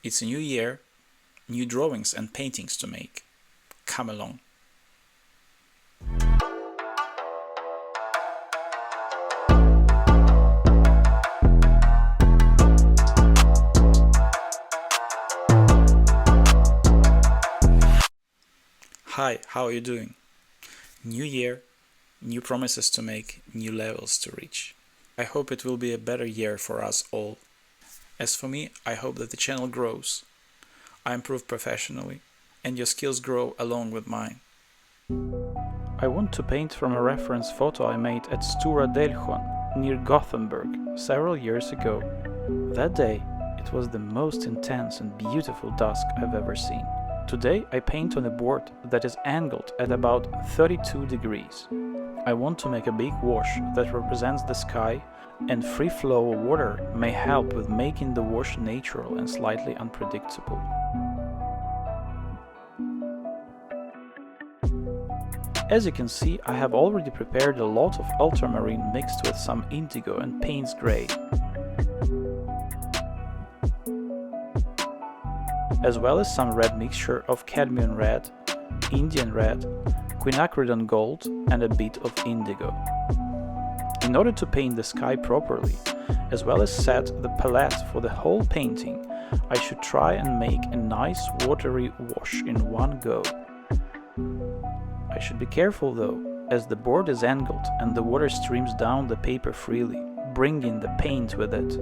It's a new year, new drawings and paintings to make. Come along. Hi, how are you doing? New year, new promises to make, new levels to reach. I hope it will be a better year for us all. As for me, I hope that the channel grows, I improve professionally, and your skills grow along with mine. I want to paint from a reference photo I made at Stora Delchon, near Gothenburg, several years ago. That day, it was the most intense and beautiful dusk I've ever seen. Today I paint on a board that is angled at about 32 degrees. I want to make a big wash that represents the sky, and free flow of water may help with making the wash natural and slightly unpredictable. As you can see, I have already prepared a lot of ultramarine mixed with some indigo and Payne's grey, as well as some red mixture of cadmium red, Indian red, quinacridone gold and a bit of indigo. In order to paint the sky properly, as well as set the palette for the whole painting, I should try and make a nice watery wash in one go. I should be careful though, as the board is angled and the water streams down the paper freely, bringing the paint with it.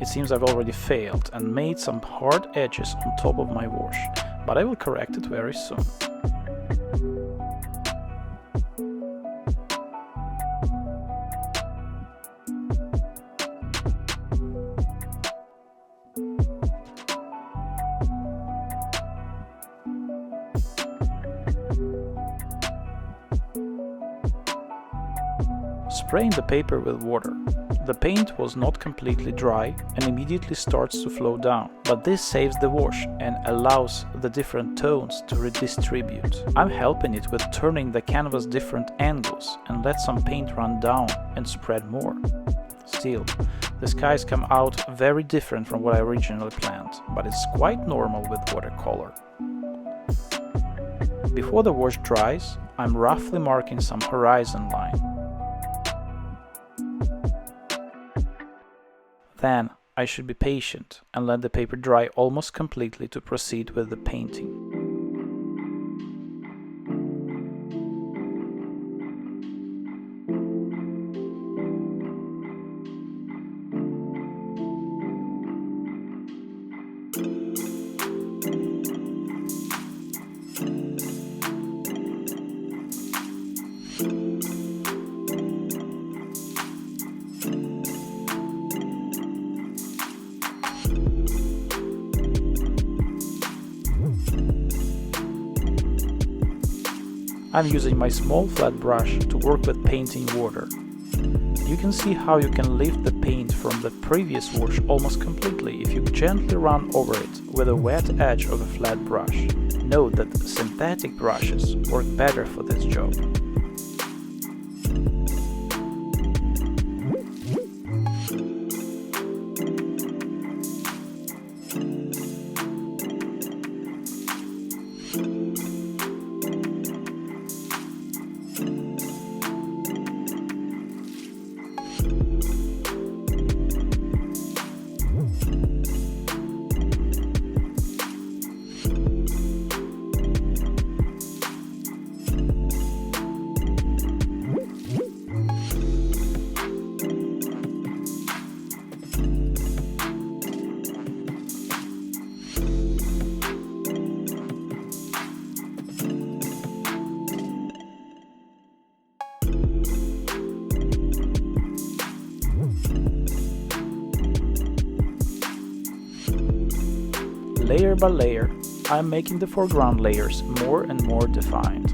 It seems I've already failed and made some hard edges on top of my wash, but I will correct it very soon. Spraying the paper with water. The paint was not completely dry and immediately starts to flow down, but this saves the wash and allows the different tones to redistribute. I'm helping it with turning the canvas different angles and let some paint run down and spread more. Still, the skies come out very different from what I originally planned, but it's quite normal with watercolor. Before the wash dries, I'm roughly marking some horizon line. Then I should be patient and let the paper dry almost completely to proceed with the painting. I'm using my small flat brush to work with painting water. You can see how you can lift the paint from the previous wash almost completely if you gently run over it with a wet edge of a flat brush. Note that synthetic brushes work better for this job. Layer by layer, I am making the foreground layers more and more defined.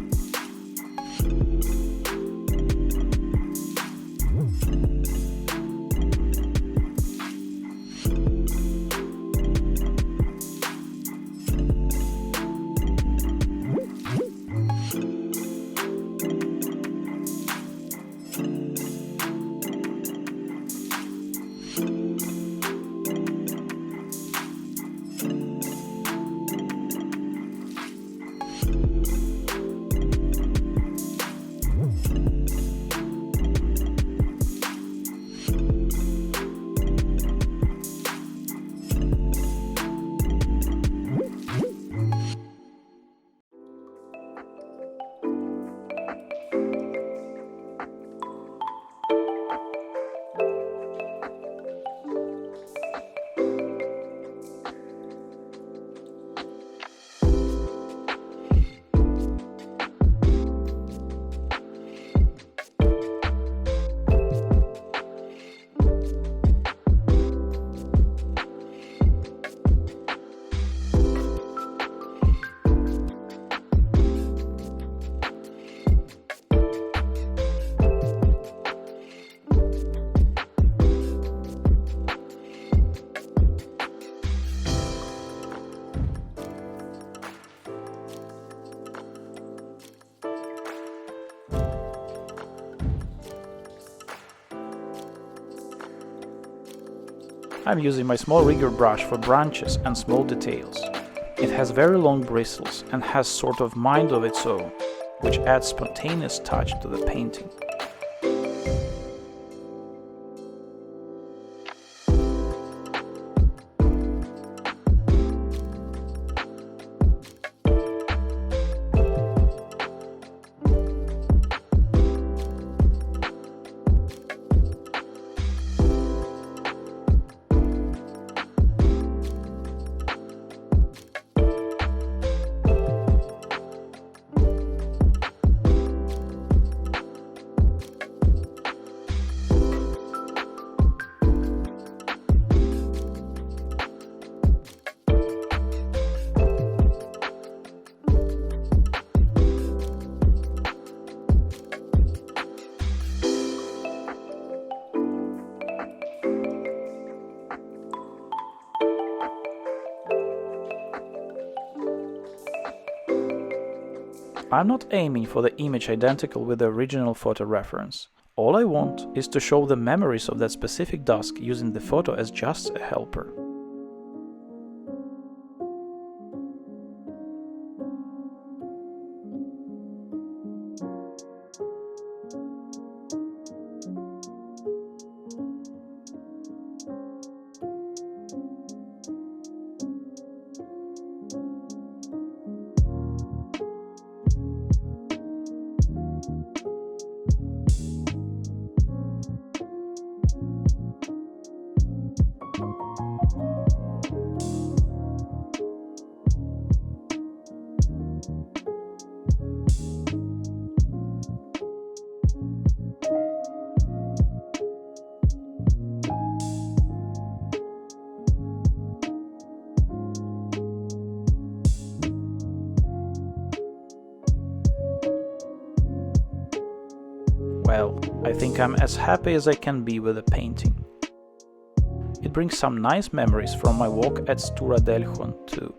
I'm using my small rigger brush for branches and small details. It has very long bristles and has sort of mind of its own, which adds spontaneous touch to the painting. I'm not aiming for the image identical with the original photo reference. All I want is to show the memories of that specific dusk using the photo as just a helper. Well, I think I'm as happy as I can be with the painting. It brings some nice memories from my walk at Stora Delsjön too.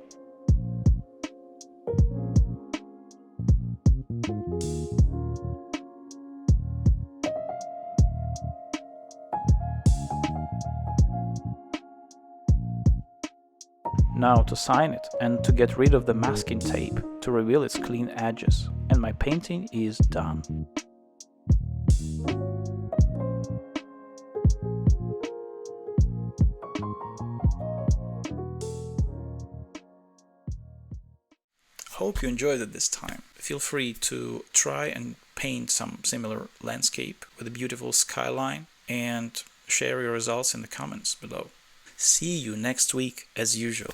Now to sign it and to get rid of the masking tape to reveal its clean edges, and my painting is done. Hope you enjoyed it this time. Feel free to try and paint some similar landscape with a beautiful skyline and share your results in the comments below. See you next week as usual.